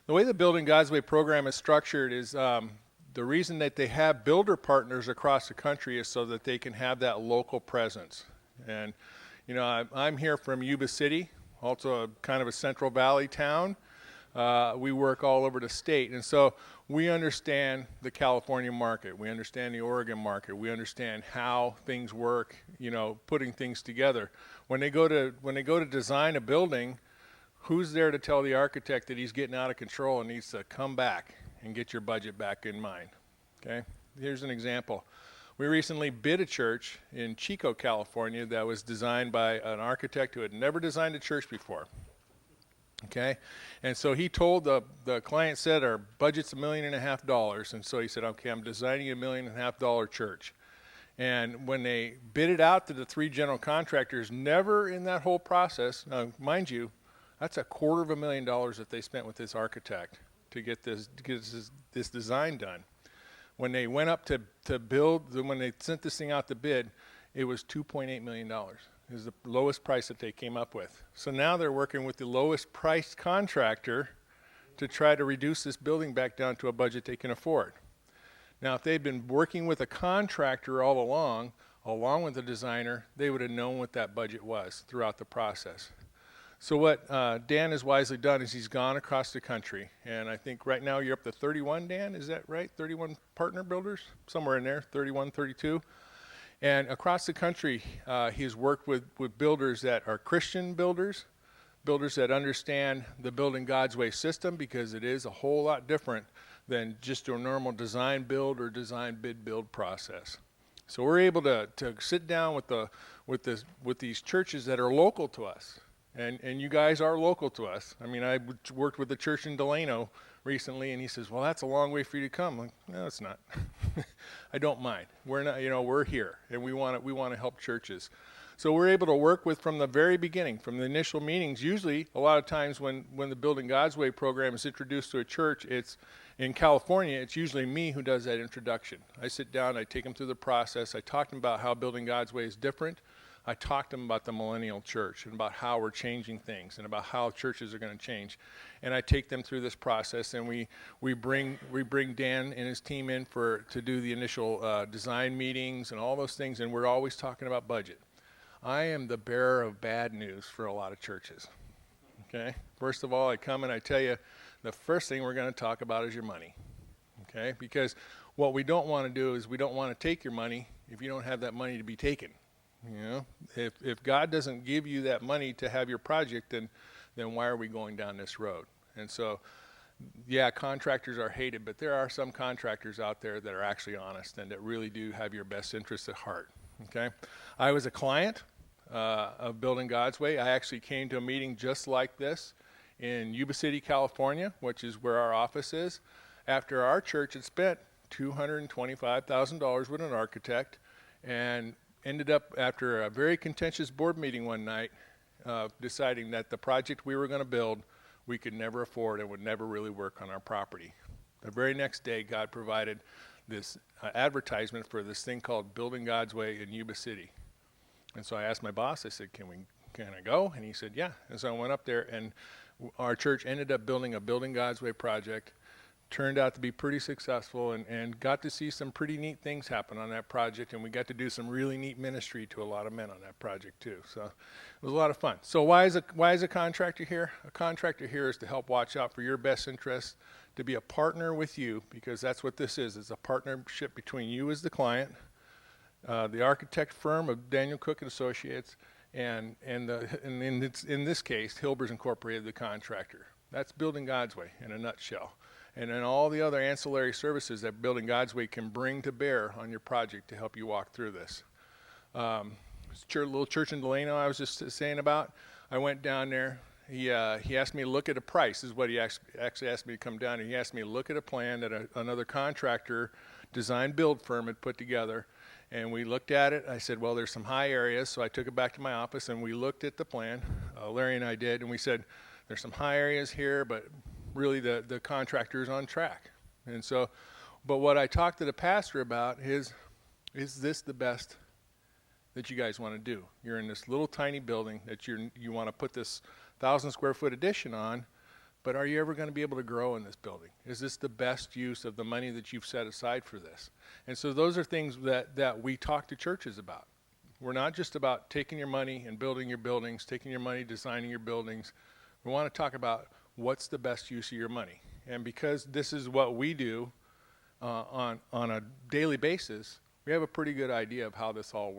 The way the Building God's Way program is structured is the reason that they have builder partners across the country is so that they can have that local presence. And, you know, I'm here from Yuba City, also a kind of a Central Valley town. We work all over the state, and so we understand the California market. We understand the Oregon market. We understand how things work, you know, putting things together. When they go to design a building, who's there to tell the architect that he's getting out of control and needs to come back and get your budget back in mind? Okay, here's an example. We recently bid a church in Chico, California that was designed by an architect who had never designed a church before. Okay, and so he told the client, said our budget's $1.5 million, and so he said, okay, I'm designing a $1.5 million church. And when they bid it out to the 3 general contractors, never in that whole process, now mind you, that's $250,000 that they spent with this architect to get this design done. When they went up to build, when they sent this thing out to bid, it was $2.8 million. It was the lowest price that they came up with. So now they're working with the lowest priced contractor to try to reduce this building back down to a budget they can afford. Now, if they'd been working with a contractor all along with the designer, they would have known what that budget was throughout the process. So what Dan has wisely done is he's gone across the country, and I think right now you're up to 31, Dan, is that right? 31 partner builders? Somewhere in there, 31, 32. And across the country, he's worked with builders that are Christian builders that understand the Building God's Way system, because it is a whole lot different than just a normal design build or design bid build process. So we're able to sit down with these churches that are local to us. And you guys are local to us. I mean, I worked with a church in Delano recently, and he says, well, that's a long way for you to come. I'm like, no, it's not. I don't mind. We're not, you know, we're here, and we want to help churches. So we're able to work with from the very beginning, from the initial meetings. Usually, a lot of times when the Building God's Way program is introduced to a church, it's in California, it's usually me who does that introduction. I sit down, I take them through the process, I talk to them about how Building God's Way is different. I talked to them about the millennial church and about how we're changing things and about how churches are going to change. And I take them through this process, and we bring Dan and his team in to do the initial design meetings and all those things, and we're always talking about budget. I am the bearer of bad news for a lot of churches. Okay? First of all, I come and I tell you, the first thing we're going to talk about is your money. Okay? Because what we don't want to do is we don't want to take your money if you don't have that money to be taken. You know, if God doesn't give you that money to have your project, then why are we going down this road? And so, yeah, contractors are hated, but there are some contractors out there that are actually honest and that really do have your best interests at heart. Okay, I was a client of Building God's Way. I actually came to a meeting just like this in Yuba City, California, which is where our office is, after our church had spent $225,000 with an architect, and ended up, after a very contentious board meeting one night, deciding that the project we were going to build we could never afford and would never really work on our property. The very next day, God provided this advertisement for this thing called Building God's Way in Yuba City. And so I asked my boss, I said, can I go? And he said, yeah. And so I went up there, and our church ended up building a Building God's Way project. Turned out to be pretty successful, and got to see some pretty neat things happen on that project, and we got to do some really neat ministry to a lot of men on that project too. So it was a lot of fun. So why is a contractor here? A contractor here is to help watch out for your best interests, to be a partner with you, because that's what this is. It's a partnership between you as the client, the architect firm of Daniel Cook and Associates, and in this case, Hilbers Incorporated, the contractor. That's Building God's Way in a nutshell. And then all the other ancillary services that Building God's Way can bring to bear on your project to help you walk through this. Little church in Delano I was just saying about, I went down there. He asked me to look at a price. This is what he actually asked me to come down, and he asked me to look at a plan that another contractor, design build firm had put together. And we looked at it. I said, well, there's some high areas. So I took it back to my office, and we looked at the plan. Larry and I did, and we said, there's some high areas here, but really the contractor is on track. And so, but what I talked to the pastor about is this the best that you guys want to do? You're in this little tiny building that you want to put this 1,000 square foot addition on, but are you ever going to be able to grow in this building? Is this the best use of the money that you've set aside for this? And so those are things that we talk to churches about. We're not just about taking your money and building your buildings, taking your money, designing your buildings. We want to talk about what's the best use of your money. And because this is what we do on a daily basis, we have a pretty good idea of how this all works.